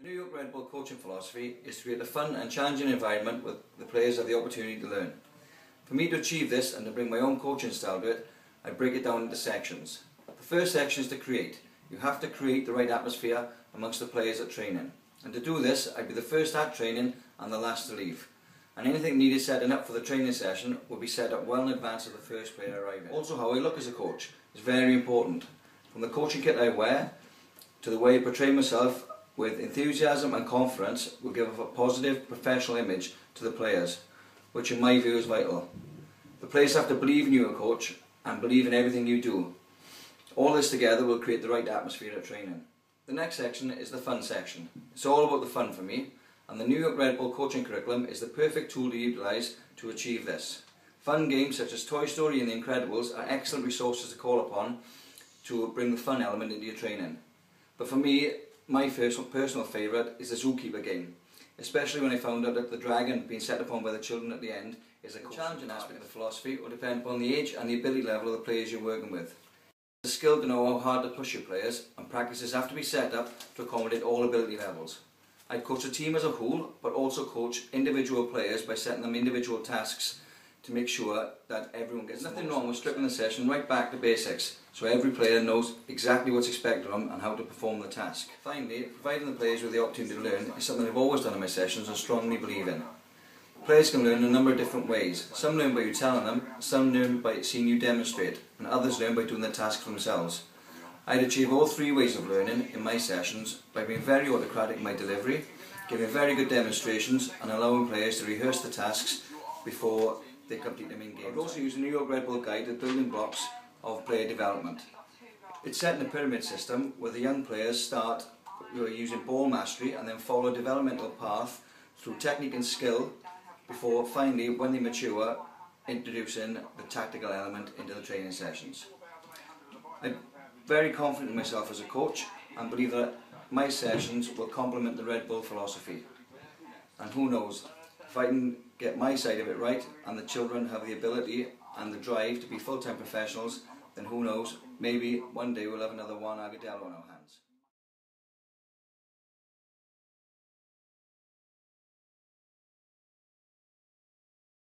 The New York Red Bull coaching philosophy is to create a fun and challenging environment where the players have the opportunity to learn. For me to achieve this and to bring my own coaching style to it, I break it down into sections. The first section is to create. You have to create the right atmosphere amongst the players at training. And to do this, I'd be the first at training and the last to leave. And anything needed setting up for the training session will be set up well in advance of the first player arriving. Also, how I look as a coach is very important. From the coaching kit I wear to the way I portray myself with enthusiasm and confidence will give a positive professional image to the players, which in my view is vital. The players have to believe in you as a coach and believe in everything you do. All this together will create the right atmosphere at training. The next section is the fun section. It's all about the fun for me, and the New York Red Bull coaching curriculum is the perfect tool to utilise to achieve this. Fun games such as Toy Story and The Incredibles are excellent resources to call upon to bring the fun element into your training. But for me, my personal favourite is the Zookeeper game, especially when I found out that the dragon being set upon by the children at the end is a challenging aspect of the philosophy will depend upon the age and the ability level of the players you're working with. It's a skill to know how hard to push your players, and practices have to be set up to accommodate all ability levels. I coach a team as a whole, but also coach individual players by setting them individual tasks to make sure that everyone gets nothing wrong with stripping the session right back to basics, so every player knows exactly what's expected of them and how to perform the task. Finally, providing the players with the opportunity to learn is something I've always done in my sessions and strongly believe in. Players can learn in a number of different ways. Some learn by you telling them, some learn by seeing you demonstrate, and others learn by doing the task for themselves. I'd achieve all three ways of learning in my sessions by being very autocratic in my delivery, giving very good demonstrations and allowing players to rehearse the tasks before they complete them in game. I've also used the New York Red Bull guide as building blocks of player development. It's set in a pyramid system where the young players start using ball mastery and then follow a developmental path through technique and skill before finally, when they mature, introducing the tactical element into the training sessions. I'm very confident in myself as a coach and believe that my sessions will complement the Red Bull philosophy. And who knows, if I can get my side of it right and the children have the ability and the drive to be full-time professionals, then who knows, maybe one day we'll have another Juan Agudelo on our hands.